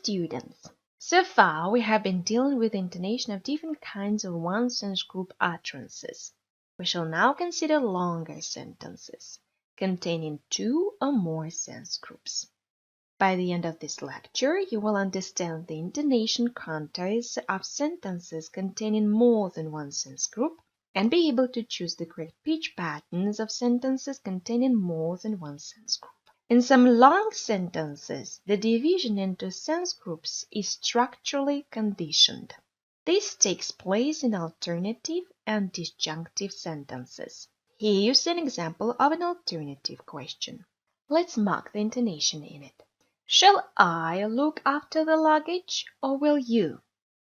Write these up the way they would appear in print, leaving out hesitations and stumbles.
students, so far we have been dealing with the intonation of different kinds of one-sense group utterances. We shall now consider longer sentences containing two or more sense groups. By the end of this lecture, you will understand the intonation contours of sentences containing more than one sense group and be able to choose the correct pitch patterns of sentences containing more than one sense group. In some long sentences, the division into sense groups is structurally conditioned. This takes place in alternative and disjunctive sentences. Here's an example of an alternative question. Let's mark the intonation in it. Shall I look after the luggage, or will you?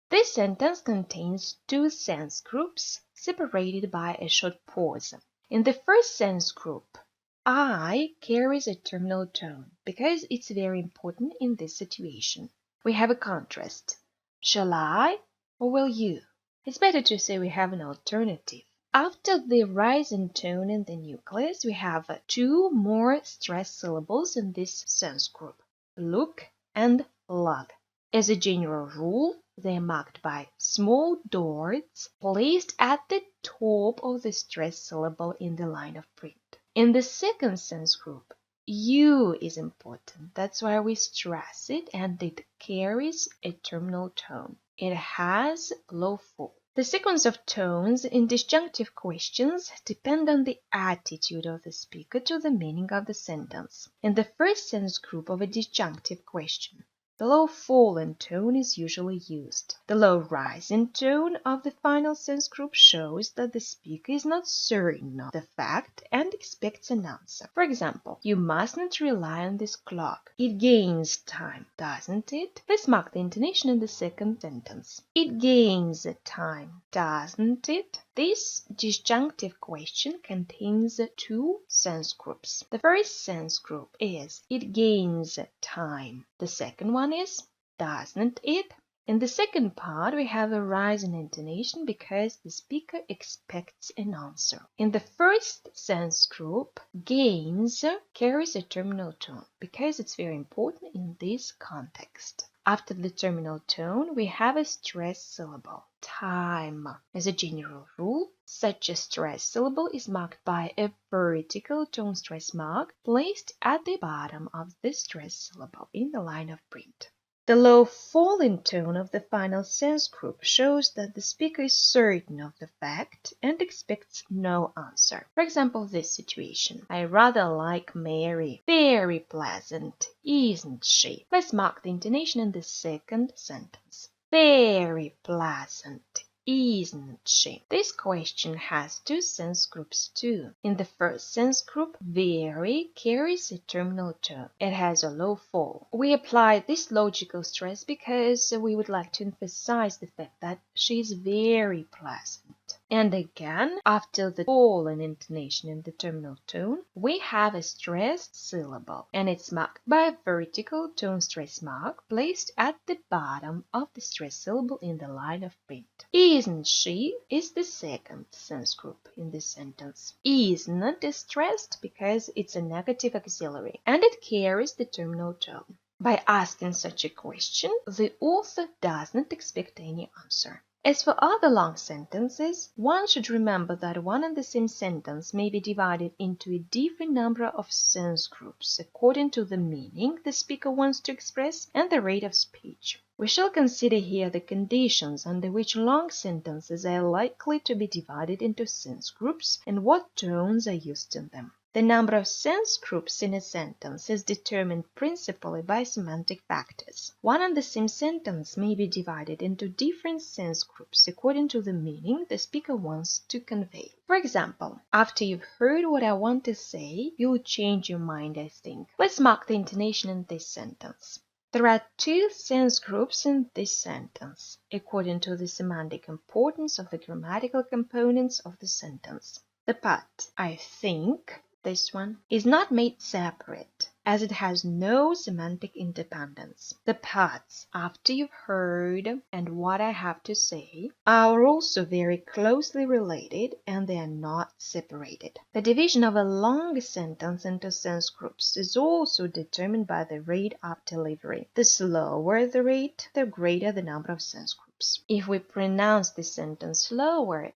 This sentence contains two sense groups separated by a short pause. In the first sense group, I carries a terminal tone because it's very important in this situation. We have a contrast. Shall I or will you? It's better to say we have an alternative. After the rising tone in the nucleus, we have two more stressed syllables in this sense group, look and lug. As a general rule, they are marked by small dots placed at the top of the stressed syllable in the line of print. In the second sense group, you is important. That's why we stress it, and it carries a terminal tone. It has low fall. The sequence of tones in disjunctive questions depend on the attitude of the speaker to the meaning of the sentence. In the first sense group of a disjunctive question, the low falling tone is usually used. The low rising tone of the final sense group shows that the speaker is not certain of the fact and expects an answer. For example, you mustn't rely on this clock. It gains time, doesn't it? Let's mark the intonation in the second sentence. It gains time, doesn't it? This disjunctive question contains two sense groups. The first sense group is it gains time. The second one is doesn't it? In the second part, we have a rise in intonation because the speaker expects an answer. In the first sense group, gains carries a terminal tone because it's very important in this context. After the terminal tone, we have a stressed syllable, time. As a general rule, such a stressed syllable is marked by a vertical tone stress mark placed at the bottom of the stressed syllable in the line of print. The low falling tone of the final sense group shows that the speaker is certain of the fact and expects no answer. For example, this situation. I rather like Mary. Very pleasant, isn't she? Let's mark the intonation in the second sentence. Very pleasant, isn't she? This question has two sense groups too. In the first sense group, very carries a terminal tone. It has a low fall. We apply this logical stress because we would like to emphasize the fact that she is very pleasant. And again, after the fall and intonation in the terminal tone, we have a stressed syllable, and it's marked by a vertical tone stress mark placed at the bottom of the stressed syllable in the line of print. Isn't she is the second sense group in this sentence. Isn't is stressed because it's a negative auxiliary, and it carries the terminal tone. By asking such a question, the author doesn't expect any answer. As for other long sentences, one should remember that one and the same sentence may be divided into a different number of sense groups according to the meaning the speaker wants to express and the rate of speech. We shall consider here the conditions under which long sentences are likely to be divided into sense groups and what tones are used in them. The number of sense groups in a sentence is determined principally by semantic factors. One and the same sentence may be divided into different sense groups according to the meaning the speaker wants to convey. For example, after you've heard what I want to say, you'll change your mind, I think. Let's mark the intonation in this sentence. There are two sense groups in this sentence, according to the semantic importance of the grammatical components of the sentence. The part, I think, this one, is not made separate. as it has no semantic independence. The parts after you've heard and what I have to say are also very closely related and they are not separated. The division of a long sentence into sense groups is also determined by the rate of delivery. The slower the rate, the greater the number of sense groups. If we pronounce the sentence slower,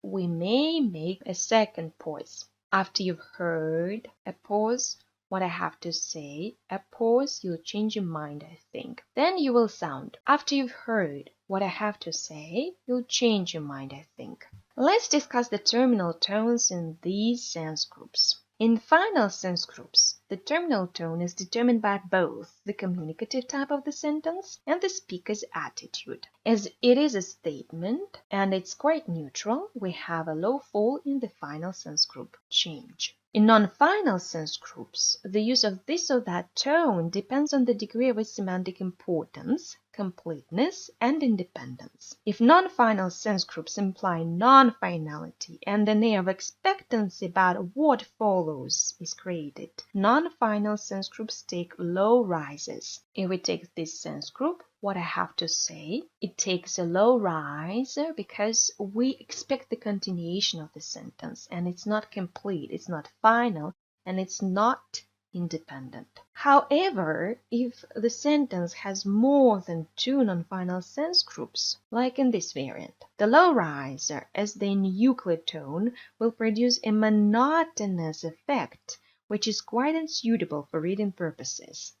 we may make a second pause. After you've heard a pause, what I have to say, a pause, you'll change your mind, I think. Then you will sound. After you've heard what I have to say, you'll change your mind, I think. Let's discuss the terminal tones in these sense groups. In final sense groups, the terminal tone is determined by both the communicative type of the sentence and the speaker's attitude. As it is a statement and it's quite neutral, we have a low fall in the final sense group change. In non-final sense groups, the use of this or that tone depends on the degree of its semantic importance, completeness, and independence. If non-final sense groups imply non-finality and an air of expectancy about what follows is created, non-final sense groups take low rises. If we take this sense group, what I have to say, it takes a low rise because we expect the continuation of the sentence and it's not complete, it's not final, and it's not independent. However, if the sentence has more than two non-final sense groups, like in this variant, the low riser as the Euclid tone will produce a monotonous effect, which is quite unsuitable for reading purposes.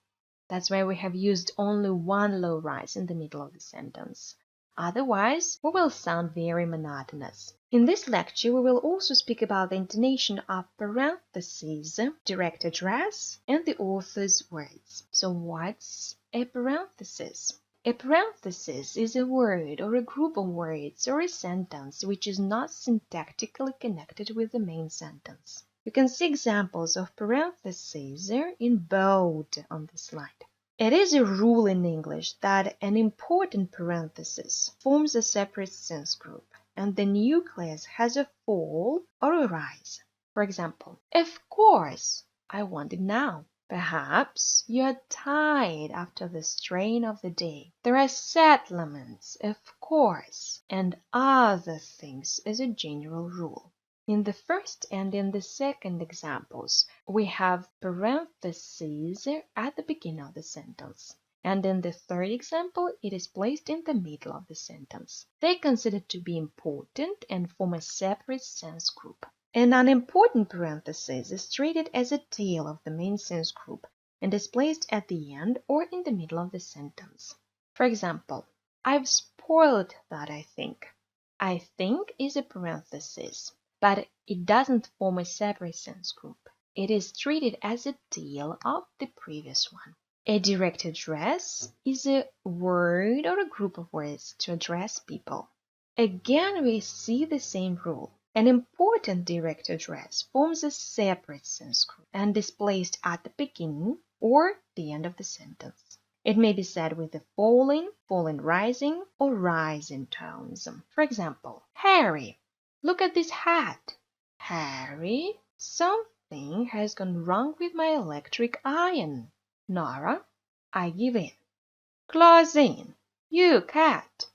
That's why we have used only one low rise in the middle of the sentence. Otherwise, we will sound very monotonous. In this lecture, we will also speak about the intonation of parentheses, direct address, and the author's words. So what's a parenthesis? A parenthesis is a word or a group of words or a sentence which is not syntactically connected with the main sentence. You can see examples of parentheses in bold on the slide. It is a rule in English that an important parenthesis forms a separate sense group, and the nucleus has a fall or a rise. For example, of course, I want it now. Perhaps you are tired after the strain of the day. There are settlements, of course, and other things as a general rule. In the first and in the second examples, we have parentheses at the beginning of the sentence. And in the third example, it is placed in the middle of the sentence. They are considered to be important and form a separate sense group. An unimportant parenthesis is treated as a tail of the main sense group and is placed at the end or in the middle of the sentence. For example, I've spoiled that, I think. I think is a parenthesis, but it doesn't form a separate sense group. It is treated as a tail of the previous one. A direct address is a word or a group of words to address people. Again, we see the same rule. An important direct address forms a separate sense group and is placed at the beginning or the end of the sentence. It may be said with the falling, rising, or rising tones. For example, Harry, look at this hat. Harry, something has gone wrong with my electric iron. Nora, I give in. Clausine, you cat.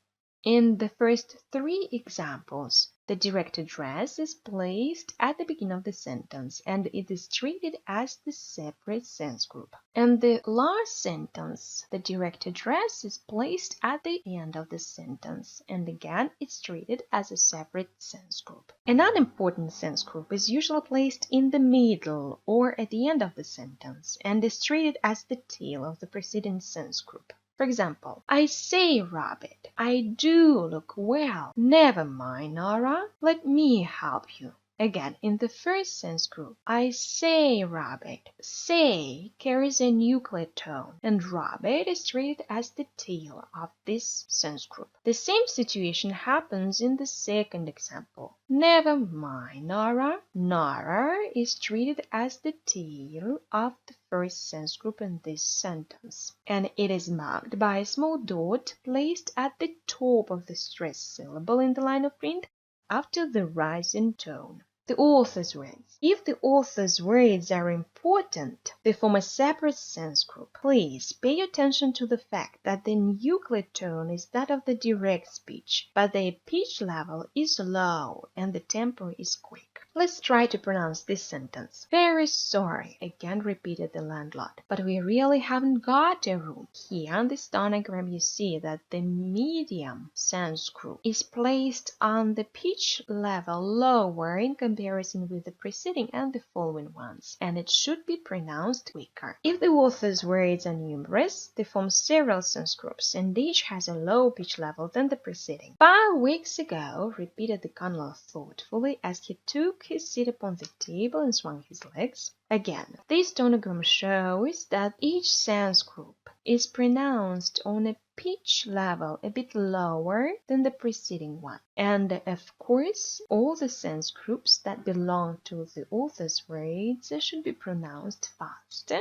In the first three examples, the direct address is placed at the beginning of the sentence and it is treated as the separate sense group. In the last sentence, the direct address is placed at the end of the sentence and again it's treated as a separate sense group. An unimportant sense group is usually placed in the middle or at the end of the sentence and is treated as the tail of the preceding sense group. For example, I say, Rabbit, I do look well. Never mind, Nora. Let me help you. Again, in the first sense group, I say, Rabbit. Say carries a Euclid tone, and Rabbit is treated as the tail of this sense group. The same situation happens in the second example. Never mind, Nora. Nora is treated as the tail of the first sense group in this sentence, and it is marked by a small dot placed at the top of the stressed syllable in the line of print after the rising tone. The author's words. If the author's words are important, they form a separate sense group. Please pay attention to the fact that the Euclid tone is that of the direct speech, but the pitch level is low and the tempo is quick. Let's try to pronounce this sentence. Very sorry, again repeated the landlord, but we really haven't got a room. Here on this diagram you see that the medium sense group is placed on the pitch level lower in comparison with the preceding and the following ones, and it should be pronounced quicker. If the author's words are numerous, they form several sense groups, and each has a low pitch level than the preceding. 5 weeks ago, repeated the colonel thoughtfully as he took his seat upon the table and swung his legs. Again, this tonogram shows that each sense group is pronounced on a pitch level a bit lower than the preceding one. And of course, all the sense groups that belong to the author's words should be pronounced fast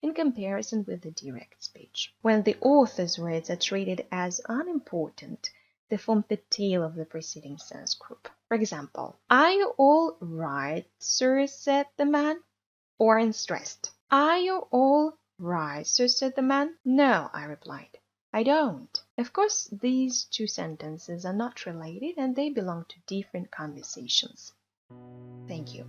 in comparison with the direct speech. When the author's words are treated as unimportant, they form the tail of the preceding sense group. For example, "Are you all right, sir?" said the man. Or unstressed. "Are you all right, sir?" said the man. "No," I replied, "I don't." Of course, these two sentences are not related and they belong to different conversations. Thank you.